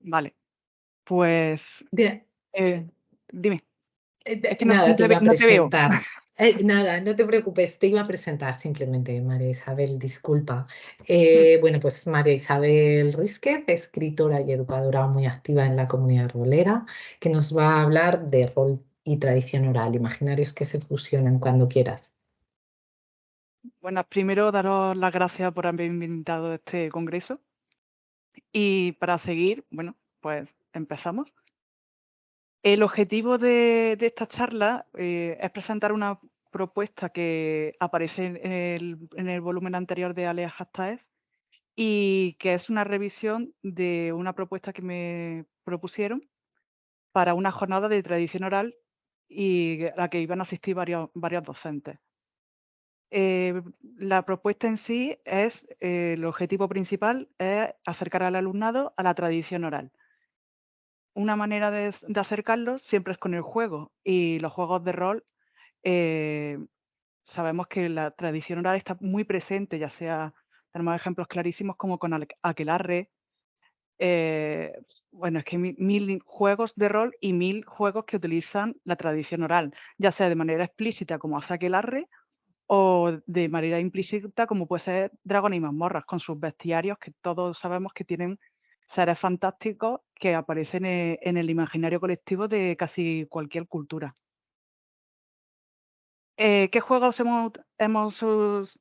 Vale, pues, De- eh, dime, es que Nada, te iba a no te veo. presentar. Nada, no te preocupes, te iba a presentar simplemente, María Isabel, disculpa. Mm, Bueno, pues María Isabel Rísquez, escritora y educadora muy activa en la comunidad rolera, que nos va a hablar de rol y tradición oral, imaginarios que se fusionan cuando quieras. Bueno, primero daros las gracias por haberme invitado a este congreso y para seguir, bueno, pues empezamos. El objetivo de esta charla es presentar una propuesta que aparece en el volumen anterior de Aleas Hastaez y que es una revisión de una propuesta que me propusieron para una jornada de tradición oral y a la que iban a asistir varios docentes. La propuesta en sí es, el objetivo principal es acercar al alumnado a la tradición oral. Una manera de acercarlo siempre es con el juego y los juegos de rol, eh, sabemos que la tradición oral está muy presente, ya sea, tenemos ejemplos clarísimos como con Aquelarre, eh, bueno, es que hay mil juegos de rol y mil juegos que utilizan la tradición oral, ya sea de manera explícita como hace Aquelarre o de manera implícita, como puede ser Dragones y Mazmorras, con sus bestiarios, que todos sabemos que tienen seres fantásticos que aparecen en el imaginario colectivo de casi cualquier cultura. ¿Qué juegos hemos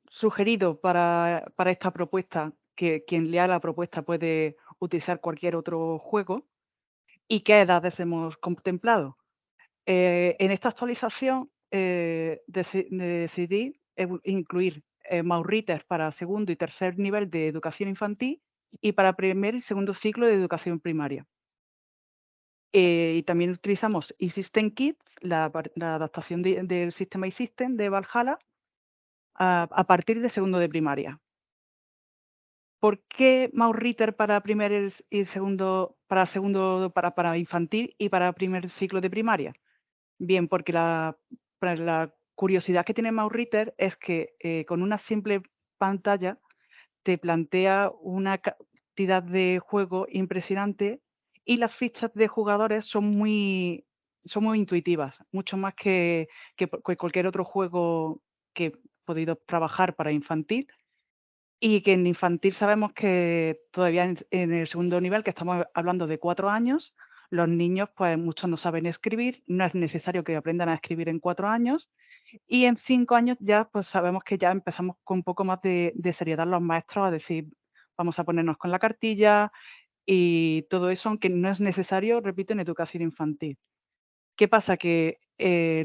sugerido para esta propuesta? Que quien lea la propuesta puede utilizar cualquier otro juego. ¿Y qué edades hemos contemplado? En esta actualización decidí incluir Maurrites para segundo y tercer nivel de educación infantil y para primer y segundo ciclo de educación primaria. Y también utilizamos eSystem Kids, la adaptación del sistema eSystem de Valhalla a partir de segundo de primaria. ¿Por qué Maurritter para primer y segundo, para infantil y para primer ciclo de primaria? Bien, porque la curiosidad que tiene Maurritter es que con una simple pantalla te plantea una cantidad de juego impresionante y las fichas de jugadores son muy intuitivas, mucho más que cualquier otro juego que he podido trabajar para infantil. Y que en infantil sabemos que todavía en el segundo nivel, que estamos hablando de 4 años, los niños, pues, muchos no saben escribir, no es necesario que aprendan a escribir en 4 años, y en 5 años ya, pues, sabemos que ya empezamos con un poco más de seriedad los maestros a decir: "Vamos a ponernos con la cartilla", y todo eso, aunque no es necesario, repito, en educación infantil. ¿Qué pasa? Que,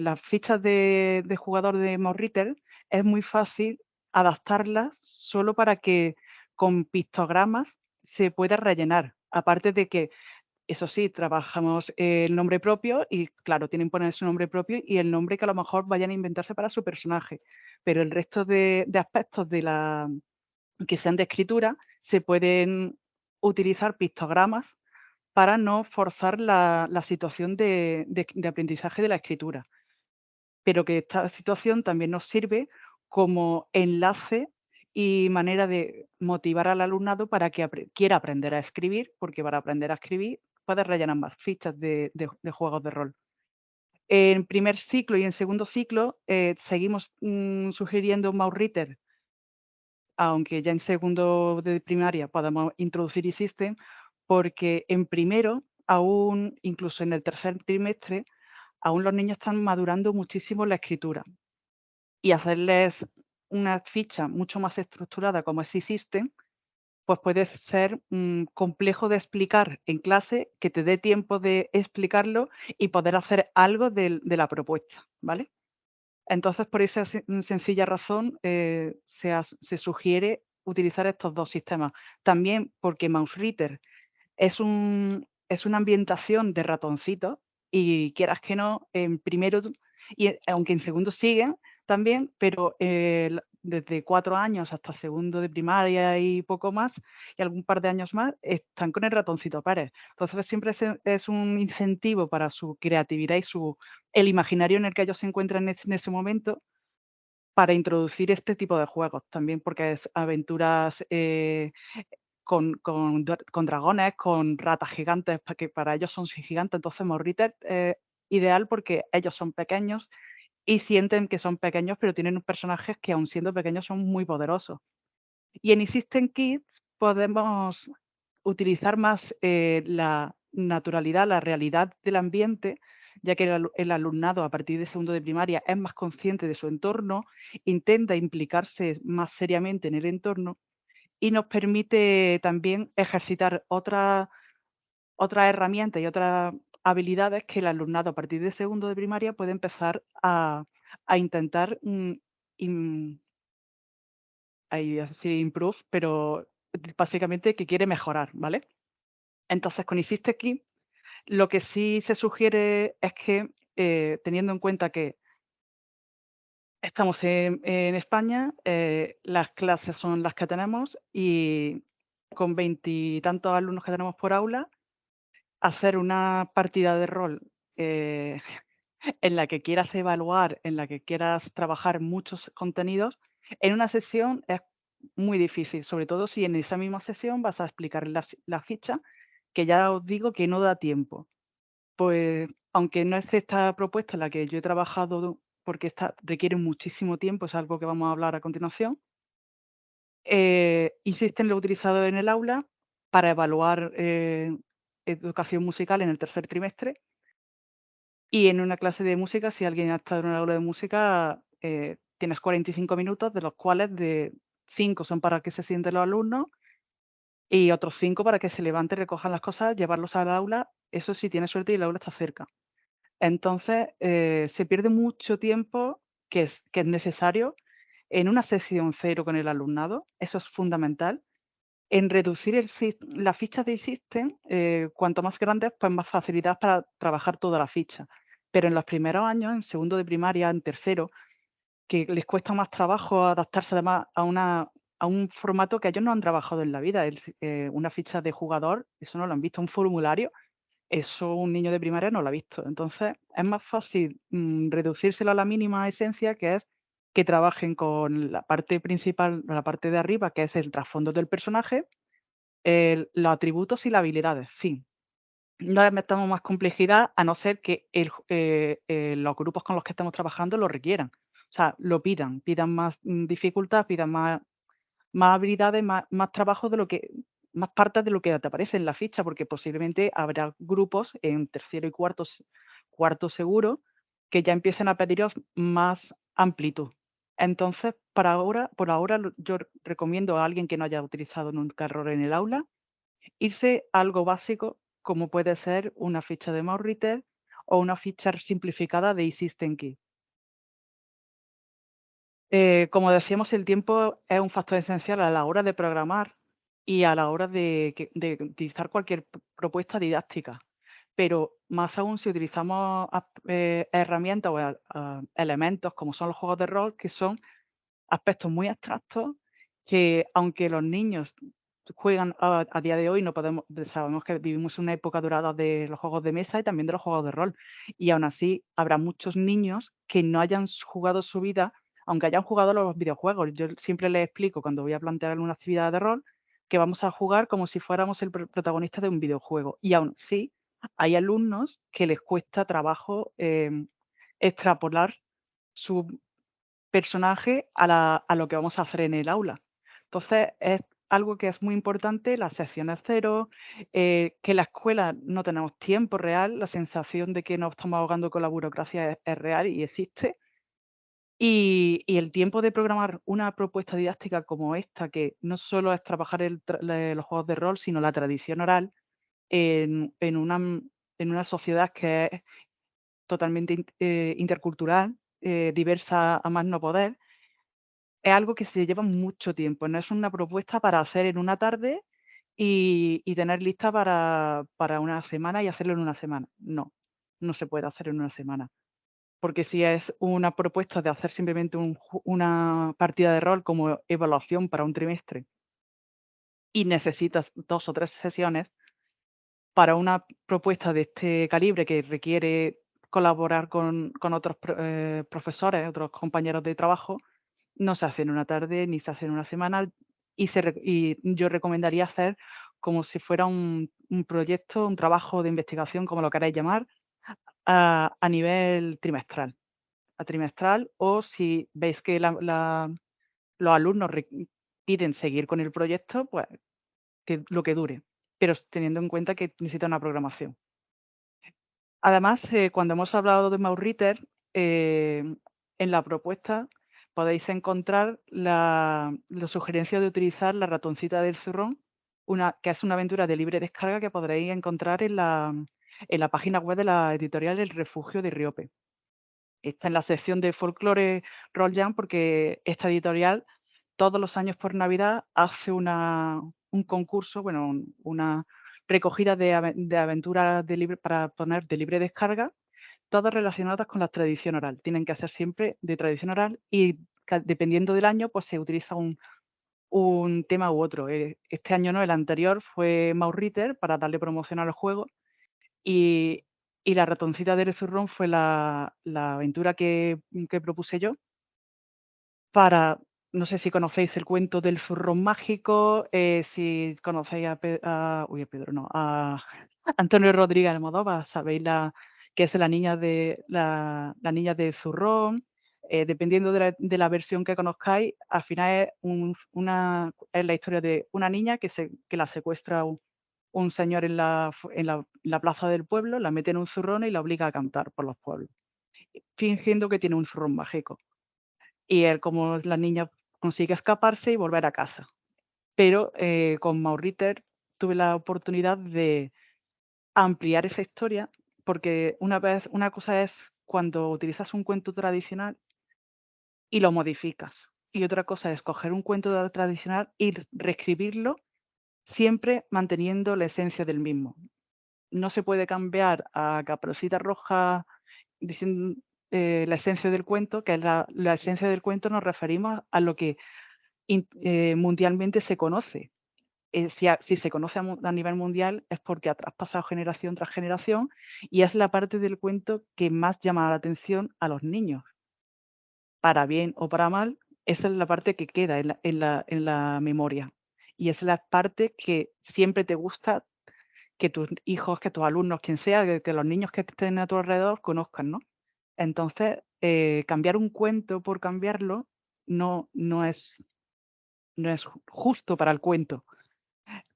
las fichas de jugador de Morritter es muy fácil adaptarlas solo para que con pictogramas se pueda rellenar. Aparte de que, eso sí, trabajamos el nombre propio y, claro, tienen que poner su nombre propio y el nombre que a lo mejor vayan a inventarse para su personaje. Pero el resto de aspectos que sean de escritura se pueden utilizar pictogramas para no forzar la situación de aprendizaje de la escritura, pero que esta situación también nos sirve como enlace y manera de motivar al alumnado para que quiera aprender a escribir, porque para aprender a escribir puedes rellenar más fichas de juegos de rol. En primer ciclo y en segundo ciclo, seguimos, sugiriendo Mausritter, aunque ya en segundo de primaria podamos introducir eSystem, porque en primero, aún incluso en el tercer trimestre, aún los niños están madurando muchísimo la escritura. Y hacerles una ficha mucho más estructurada como es eSystem, pues puede ser, complejo de explicar en clase, que te dé tiempo de explicarlo y poder hacer algo de la propuesta, ¿vale? Entonces, por esa sencilla razón, se sugiere utilizar estos 2 sistemas. También porque Mausritter es una ambientación de ratoncitos y quieras que no, en primero aunque en segundo siguen también, pero, desde 4 años hasta segundo de primaria y poco más, y algún par de años más, están con el ratoncito Pérez. Entonces, siempre es un incentivo para su creatividad y el imaginario en el que ellos se encuentran en ese momento, para introducir este tipo de juegos también, porque es aventuras, con dragones, con ratas gigantes, que para ellos son gigantes. Entonces, Mauriter es ideal porque ellos son pequeños y sienten que son pequeños, pero tienen personajes que, aun siendo pequeños, son muy poderosos. Y en System Kids podemos utilizar más la naturalidad, la realidad del ambiente, ya que el alumnado a partir de segundo de primaria es más consciente de su entorno, intenta implicarse más seriamente en el entorno y nos permite también ejercitar otras herramientas y otras habilidades que el alumnado a partir de segundo de primaria puede empezar a intentar ahí así improve, pero básicamente que quiere mejorar, ¿vale? Entonces, con Insiste Aquí, lo que sí se sugiere es que, teniendo en cuenta que estamos en España, las clases son las que tenemos y con veintitantos alumnos que tenemos por aula, hacer una partida de rol eh, en la que quieras evaluar, en la que quieras trabajar muchos contenidos, en una sesión es muy difícil, sobre todo si en esa misma sesión vas a explicar la ficha, que ya os digo que no da tiempo. Pues, aunque no es esta propuesta en la que yo he trabajado, porque esta requiere muchísimo tiempo, es algo que vamos a hablar a continuación, insiste en lo utilizado en el aula para evaluar educación musical en el tercer trimestre. Y en una clase de música, si alguien ha estado en un aula de música, tienes 45 minutos, de los cuales de 5 son para que se sienten los alumnos y otros 5 para que se levanten, recojan las cosas, llevarlos al aula, eso si tienes suerte y el aula está cerca. Entonces, se pierde mucho tiempo que es necesario en una sesión cero con el alumnado, eso es fundamental. En reducir las fichas de System, cuanto más grandes, pues más facilidad para trabajar toda la ficha. Pero en los primeros años, en segundo de primaria, en tercero, que les cuesta más trabajo adaptarse además a un formato que ellos no han trabajado en la vida. Una ficha de jugador, eso no lo han visto, un formulario, eso un niño de primaria no lo ha visto. Entonces, es más fácil reducírselo a la mínima esencia, que es que trabajen con la parte principal, la parte de arriba, que es el trasfondo del personaje, los atributos y las habilidades, fin. No le metamos más complejidad, a no ser que los grupos con los que estamos trabajando lo requieran. O sea, lo pidan más dificultad, pidan más habilidades, más trabajo de lo que más partes de lo que te aparece en la ficha, porque posiblemente habrá grupos en tercero y cuarto seguro, que ya empiecen a pediros más amplitud. Entonces, por ahora, yo recomiendo a alguien que no haya utilizado nunca error en el aula, irse a algo básico, como puede ser una ficha de Mauriter o una ficha simplificada de eSystemKey. Como decíamos, el tiempo es un factor esencial a la hora de programar y a la hora de utilizar cualquier propuesta didáctica, pero más aún si utilizamos herramientas o elementos como son los juegos de rol, que son aspectos muy abstractos que, aunque los niños juegan a día de hoy, no podemos, sabemos que vivimos una época dorada de los juegos de mesa y también de los juegos de rol. Y aún así, habrá muchos niños que no hayan jugado su vida, aunque hayan jugado los videojuegos. Yo siempre les explico cuando voy a plantear una actividad de rol que vamos a jugar como si fuéramos el protagonista de un videojuego. Y aún así, hay alumnos que les cuesta trabajo extrapolar su personaje a lo que vamos a hacer en el aula. Entonces, es algo que es muy importante, las secciones cero, que en la escuela no tenemos tiempo real, la sensación de que nos estamos ahogando con la burocracia es real y existe. Y el tiempo de programar una propuesta didáctica como esta, que no solo es trabajar los juegos de rol, sino la tradición oral en una sociedad que es totalmente intercultural, diversa a más no poder, es algo que se lleva mucho tiempo, no es una propuesta para hacer en una tarde y tener lista para una semana y hacerlo en una semana. No, no se puede hacer en una semana. Porque si es una propuesta de hacer simplemente una partida de rol como evaluación para un trimestre y necesitas 2 o 3 sesiones, para una propuesta de este calibre que requiere colaborar con otros profesores, otros compañeros de trabajo, no se hace en una tarde ni se hace en una semana. y yo recomendaría hacer como si fuera un proyecto, un trabajo de investigación, como lo queráis llamar, a nivel trimestral, o si veis que los alumnos piden seguir con el proyecto, pues que lo que dure, pero teniendo en cuenta que necesita una programación. Además, cuando hemos hablado de Mausritter, en la propuesta podéis encontrar la sugerencia de utilizar la ratoncita del zurrón, que es una aventura de libre descarga que podréis encontrar en la página web de la editorial El Refugio de Riope. Está en la sección de folclore Roll Jam, porque esta editorial todos los años por Navidad hace un concurso, bueno, una recogida de aventuras para poner de libre descarga, todas relacionadas con la tradición oral. Tienen que ser siempre de tradición oral y dependiendo del año, pues se utiliza un tema u otro. Este año no, el anterior fue Mausritter para darle promoción al juego y, la ratoncita del zurrón fue la aventura que propuse yo para, no sé si conocéis el cuento del zurrón mágico, si conocéis a Pedro, no, a Antonio Rodríguez Almodóvar, sabéis que es la niña la niña del zurrón. Dependiendo de la versión que conozcáis, al final es la historia de una niña que la secuestra un señor en la plaza del pueblo, la mete en un zurrón y la obliga a cantar por los pueblos, fingiendo que tiene un zurrón mágico. Y él, como la niña, consigue escaparse y volver a casa. Pero con Mausritter tuve la oportunidad de ampliar esa historia, porque una cosa es cuando utilizas un cuento tradicional y lo modificas, y otra cosa es coger un cuento tradicional y reescribirlo, siempre manteniendo la esencia del mismo. No se puede cambiar a Caperucita Roja diciendo la esencia del cuento, que es la esencia del cuento, nos referimos a lo que mundialmente se conoce. Si se conoce a nivel mundial es porque ha traspasado generación tras generación y es la parte del cuento que más llama la atención a los niños. Para bien o para mal, esa es la parte que queda en la memoria. Y es la parte que siempre te gusta que tus hijos, que tus alumnos, quien sea, que los niños que estén a tu alrededor conozcan, ¿no? Entonces, cambiar un cuento por cambiarlo no es justo para el cuento,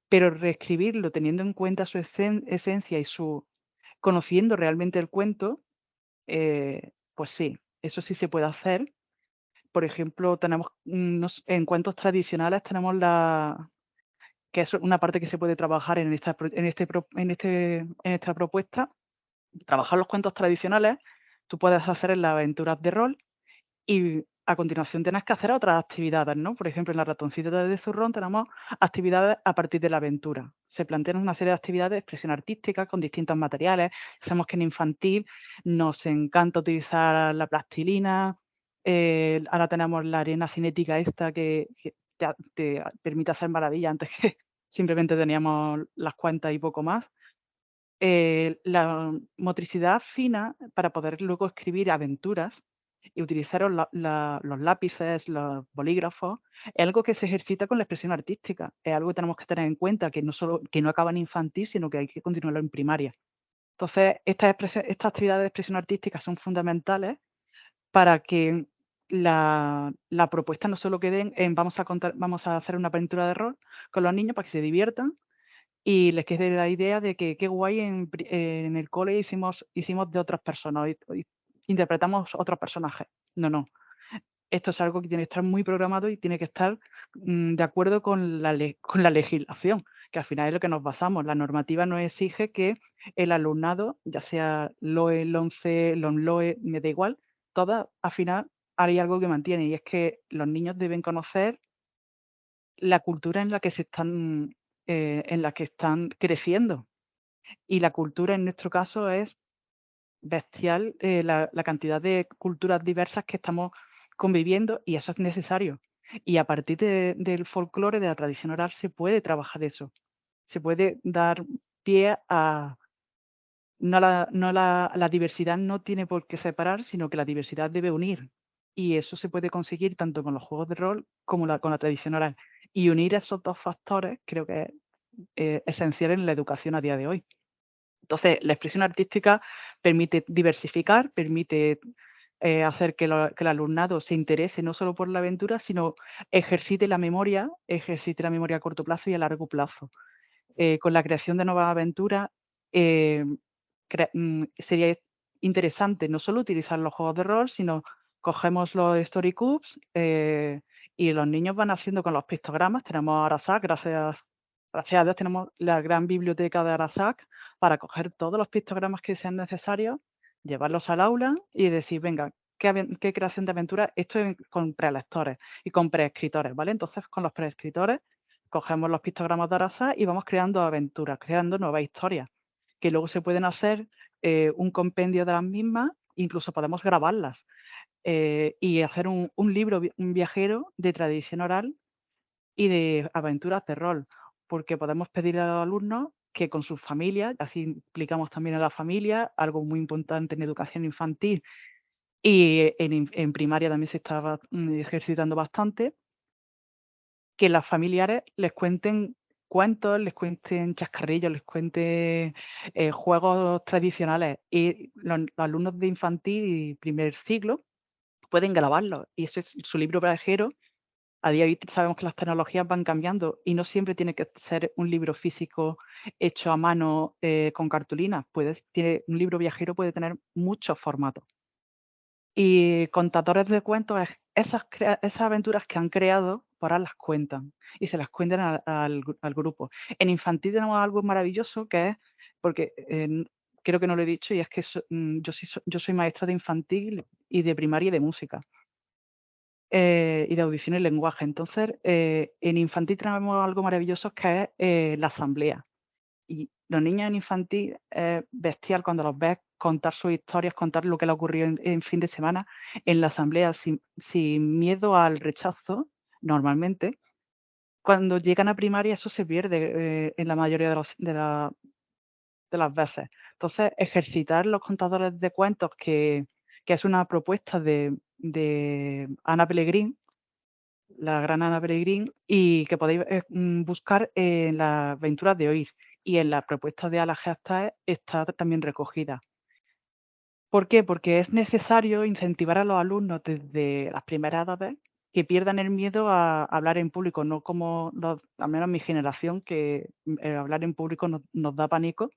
pero reescribirlo teniendo en cuenta su esencia y conociendo realmente el cuento, pues sí, eso sí se puede hacer. Por ejemplo, tenemos en cuentos tradicionales tenemos que es una parte que se puede trabajar en esta propuesta, trabajar los cuentos tradicionales. Tú puedes hacer en las aventuras de rol y a continuación tienes que hacer otras actividades, ¿no? Por ejemplo, en la ratoncita de zurrón tenemos actividades a partir de la aventura. Se plantean una serie de actividades de expresión artística con distintos materiales. Sabemos que en infantil nos encanta utilizar la plastilina. Ahora tenemos la arena cinética esta que te permite hacer maravillas antes que simplemente teníamos las cuentas y poco más. La motricidad fina para poder luego escribir aventuras y utilizar los lápices, los bolígrafos, es algo que se ejercita con la expresión artística. Es algo que tenemos que tener en cuenta, que no acaba en infantil, sino que hay que continuarlo en primaria. Entonces, estas actividades de expresión artística son fundamentales para que la propuesta no solo quede en vamos a hacer una aventura de rol con los niños para que se diviertan, y les quede la idea de que qué guay en el cole hicimos de otras personas, y interpretamos otros personajes. No, no. Esto es algo que tiene que estar muy programado y tiene que estar de acuerdo con la legislación, que al final es lo que nos basamos. La normativa nos exige que el alumnado, ya sea LOE, LONCE, LOMLOE, me da igual, todas al final hay algo que mantiene, y es que los niños deben conocer la cultura en la que están creciendo. Y la cultura en nuestro caso es bestial, la cantidad de culturas diversas que estamos conviviendo, y eso es necesario. Y a partir del folclore, de la tradición oral, se puede trabajar eso. Se puede dar pie a la diversidad no tiene por qué separar, sino que la diversidad debe unir. Y eso se puede conseguir tanto con los juegos de rol como con la tradición oral. Y unir esos 2 factores creo que es esencial en la educación a día de hoy. Entonces, la expresión artística permite diversificar, permite, hacer que el alumnado se interese no solo por la aventura, sino ejercite la memoria a corto plazo y a largo plazo. Con la creación de nuevas aventuras, em, sería interesante no solo utilizar los juegos de rol, sino cogemos los story cubes, y los niños van haciendo con los pictogramas. Tenemos Arasac, gracias a Dios tenemos la gran biblioteca de Arasac para coger todos los pictogramas que sean necesarios, llevarlos al aula y decir: "Venga, qué creación de aventura", esto con prelectores y con preescritores, ¿vale? Entonces, con los preescritores cogemos los pictogramas de Arasac y vamos creando aventuras, creando nuevas historias, que luego se pueden hacer, un compendio de las mismas, incluso podemos grabarlas, y hacer un libro un viajero de tradición oral y de aventuras de rol, porque podemos pedir a los alumnos que con sus familias, así implicamos también a la familia, algo muy importante en educación infantil y en primaria también se estaba ejercitando bastante, que las familiares les cuenten cuentos, les cuenten chascarrillos, les cuenten, juegos tradicionales, y los alumnos de infantil y primer ciclo pueden grabarlos, y ese es su libro viajero. A día de hoy sabemos que las tecnologías van cambiando y no siempre tiene que ser un libro físico hecho a mano, con cartulina. Un libro viajero puede tener muchos formatos. Y contadores de cuentos es esas aventuras que han creado, pues ahora las cuentan y se las cuentan al grupo. En infantil tenemos algo maravilloso que es porque, creo que no lo he dicho, y es que yo soy maestra de infantil y de primaria y de música, y de audición y lenguaje. Entonces, en infantil tenemos algo maravilloso que es, la asamblea. Y los niños en infantil es bestial cuando los ves contar sus historias, contar lo que le ocurrió en fin de semana en la asamblea sin miedo al rechazo, normalmente. Cuando llegan a primaria eso se pierde, en la mayoría de las veces. Entonces, ejercitar los contadores de cuentos, que es una propuesta de Ana Pellegrín, la gran Ana Peregrín, y que podéis, buscar en las aventuras de Oír, y en la propuesta de Ala Gestae está también recogida. ¿Por qué? Porque es necesario incentivar a los alumnos desde las primeras edades que pierdan el miedo a hablar en público, no como al menos mi generación, que, hablar en público nos da pánico,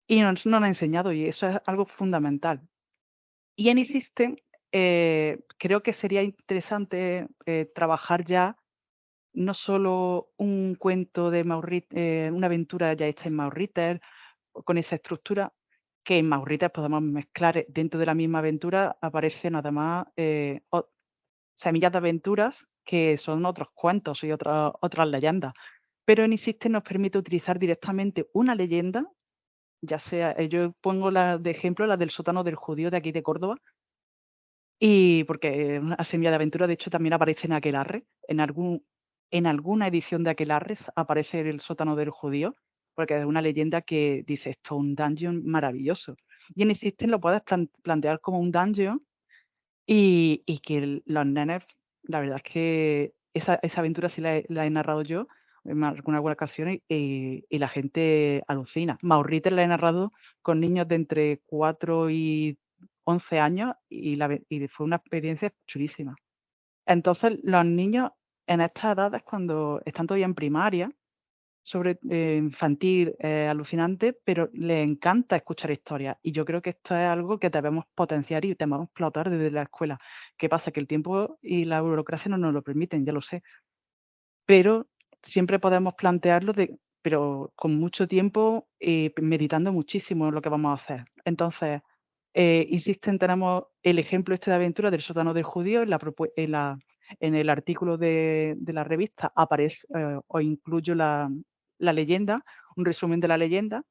y nos han enseñado, y eso es algo fundamental. Y en eSystem, creo que sería interesante, trabajar ya no solo un cuento de una aventura ya hecha en Mauritius, con esa estructura, que en Mauritius podemos mezclar, dentro de la misma aventura aparecen además, semillas de aventuras que son otros cuentos y otras leyendas. Pero en Insiste nos permite utilizar directamente una leyenda, ya sea, yo pongo la de ejemplo la del sótano del judío de aquí de Córdoba, y porque una semilla de aventura, de hecho, también aparece en Aquelarre, en alguna edición de Aquelarre aparece el sótano del judío, porque es una leyenda que dice: "Esto es un dungeon maravilloso". Y en Existen lo puedes plantear como un dungeon y que los nenes, la verdad es que esa aventura sí la he narrado yo en alguna buena ocasión y la gente alucina. Mauriter la he narrado con niños de entre 4 y 11 años y fue una experiencia chulísima. Entonces, los niños en estas edades, cuando están todavía en primaria, infantil, alucinante, pero le encanta escuchar historias. Y yo creo que esto es algo que debemos potenciar y debemos explotar desde la escuela. ¿Qué pasa? Que el tiempo y la burocracia no nos lo permiten, ya lo sé, pero siempre podemos plantearlo pero con mucho tiempo y meditando muchísimo en lo que vamos a hacer. Entonces, tenemos el ejemplo este de aventura del sótano del judío en el artículo de la revista aparece, os incluyo la leyenda, un resumen de la leyenda,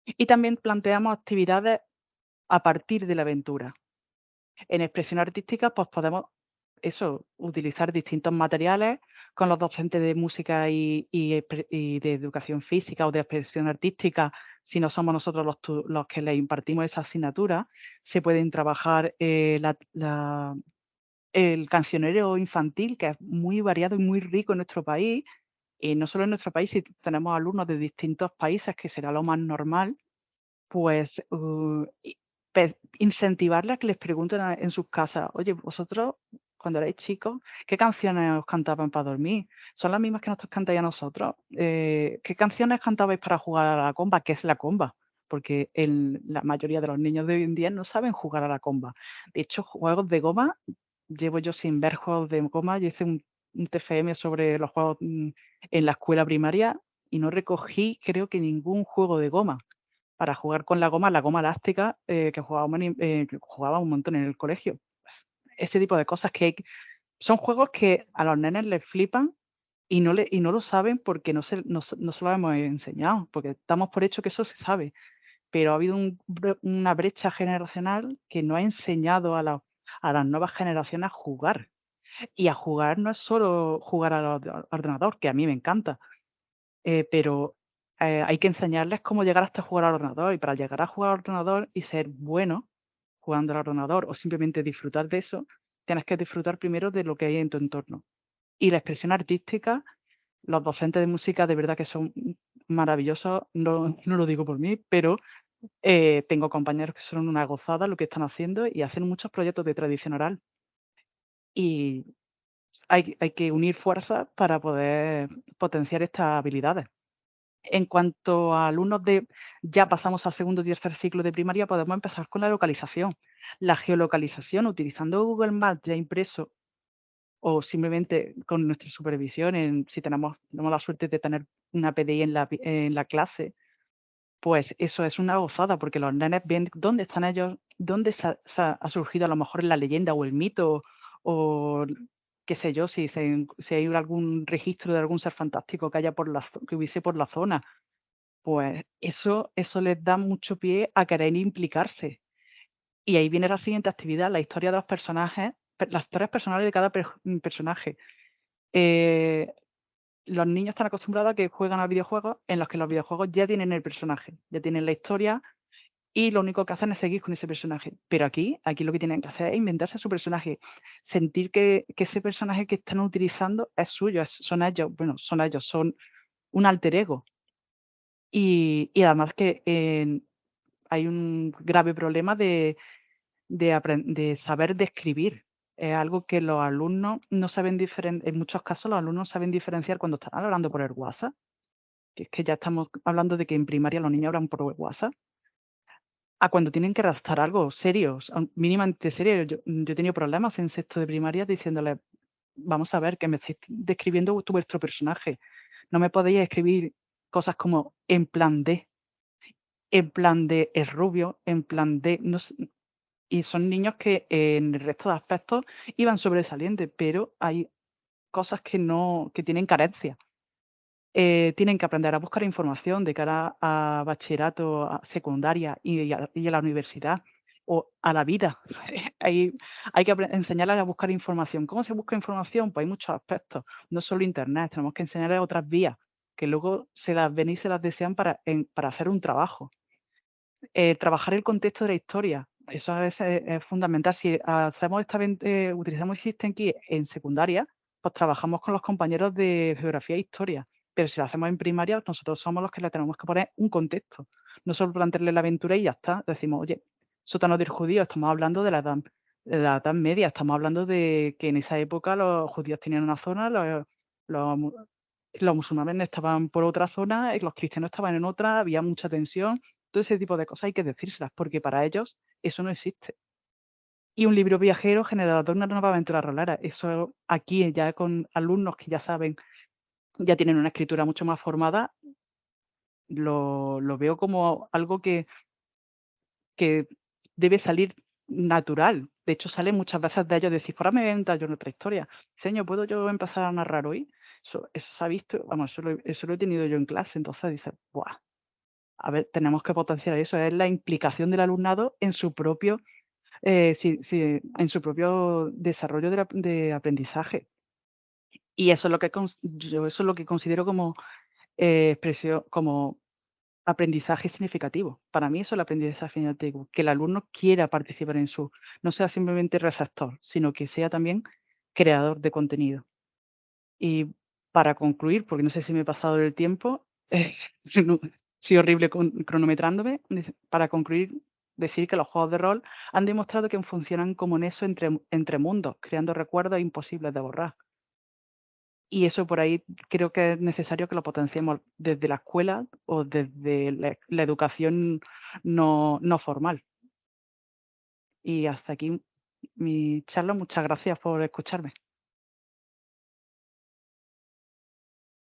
y también planteamos actividades a partir de la aventura. En expresión artística, pues podemos utilizar distintos materiales con los docentes de música y de educación física o de expresión artística. Si no somos nosotros los que le impartimos esa asignatura, se pueden trabajar el cancionero infantil, que es muy variado y muy rico en nuestro país, y no solo en nuestro país, si tenemos alumnos de distintos países, que será lo más normal, pues, incentivarles a que les pregunten en sus casas: "Oye, vosotros, cuando erais chicos, ¿qué canciones os cantaban para dormir? ¿Son las mismas que nos cantáis a nosotros? ¿Qué canciones cantabais para jugar a la comba?". ¿Qué es la comba? Porque la mayoría de los niños de hoy en día no saben jugar a la comba. De hecho, juegos de goma, llevo yo sin ver juegos de goma. Yo hice un TFM sobre los juegos, en la escuela primaria, y no recogí, creo que ningún juego de goma para jugar con la goma elástica, que jugaba un montón en el colegio. Ese tipo de cosas son juegos que a los nenes les flipan y no lo saben porque no se lo hemos enseñado, porque damos por hecho que eso se sabe, pero ha habido una brecha generacional que no ha enseñado a las nuevas generaciones a jugar. Y a jugar no es solo jugar al ordenador, que a mí me encanta, pero, hay que enseñarles cómo llegar hasta jugar al ordenador, y para llegar a jugar al ordenador y ser bueno jugando al ordenador, o simplemente disfrutar de eso, tienes que disfrutar primero de lo que hay en tu entorno. Y la expresión artística, los docentes de música de verdad que son maravillosos, no lo digo por mí, pero, tengo compañeros que son una gozada lo que están haciendo y hacen muchos proyectos de tradición oral, y hay que unir fuerzas para poder potenciar estas habilidades. En cuanto a alumnos ya pasamos al segundo y tercer ciclo de primaria, podemos empezar con la localización. La geolocalización, utilizando Google Maps ya impreso o simplemente con nuestra supervisión, si tenemos la suerte de tener una PDI en la clase, pues eso es una gozada, porque los nenes ven dónde están ellos, dónde ha surgido a lo mejor la leyenda o el mito, o qué sé yo, si hay algún registro de algún ser fantástico que hubiese por la zona. Pues eso les da mucho pie a querer implicarse. Y ahí viene la siguiente actividad, la historia de los personajes, las historias personales de cada personaje. Eh, los niños están acostumbrados a que juegan a videojuegos en los que los videojuegos ya tienen el personaje, ya tienen la historia, y lo único que hacen es seguir con ese personaje. Pero aquí lo que tienen que hacer es inventarse su personaje, sentir que ese personaje que están utilizando es suyo, son ellos, bueno, son un alter ego. Y además que hay un grave problema de saber describir. Es algo que los alumnos no saben en muchos casos los alumnos saben diferenciar cuando están hablando por el WhatsApp, que es que ya estamos hablando de que en primaria los niños hablan por WhatsApp, a cuando tienen que redactar algo serio, mínimamente serio. Yo he tenido problemas en sexto de primaria diciéndole: "Vamos a ver, que me estáis describiendo vuestro personaje. No me podéis escribir cosas como en plan de es rubio, en plan de", no sé. Y son niños que en el resto de aspectos iban sobresalientes, pero hay cosas que tienen carencias. Tienen que aprender a buscar información de cara a bachillerato, a secundaria y a la universidad, o a la vida. Hay que enseñarles a buscar información. ¿Cómo se busca información? Pues hay muchos aspectos, no solo Internet, tenemos que enseñarles otras vías, que luego se las ven y se las desean para hacer un trabajo. Trabajar el contexto de la historia, eso es fundamental. Si hacemos utilizamos System Key en secundaria, pues trabajamos con los compañeros de geografía e historia, pero si lo hacemos en primaria, nosotros somos los que le tenemos que poner un contexto, no solo plantearle la aventura y ya está. Decimos: "Oye, sótano del judío", estamos hablando de la edad media, estamos hablando de que en esa época los judíos tenían una zona, los mu los musulmanes estaban por otra zona y los cristianos estaban en otra, había mucha tensión. Todo ese tipo de cosas hay que decírselas, porque para ellos eso no existe. Y un libro viajero generador de una nueva aventura rolera, eso aquí ya con alumnos que ya saben, ya tienen una escritura mucho más formada, lo veo como algo que debe salir natural. De hecho, sale muchas veces de ellos decir: "Pues ahora me voy a inventar yo otra historia. Señor, ¿puedo yo empezar a narrar hoy?". Eso se ha visto, vamos, eso lo he tenido yo en clase. Entonces dices: "Buah, a ver, tenemos que potenciar eso". Es la implicación del alumnado en su propio, sí, sí, en su propio desarrollo de aprendizaje. Y eso es lo que yo eso es lo que considero como, expresión, como aprendizaje significativo. Para mí eso es el aprendizaje significativo, que el alumno quiera participar en su no sea simplemente receptor, sino que sea también creador de contenido. Y para concluir, porque no sé si me he pasado del tiempo, no, soy horrible cronometrándome. Para concluir, decir que los juegos de rol han demostrado que funcionan como nexo entre mundos, creando recuerdos imposibles de borrar. Y eso por ahí creo que es necesario que lo potenciemos desde la escuela o desde la educación no formal. Y hasta aquí mi charla. Muchas gracias por escucharme.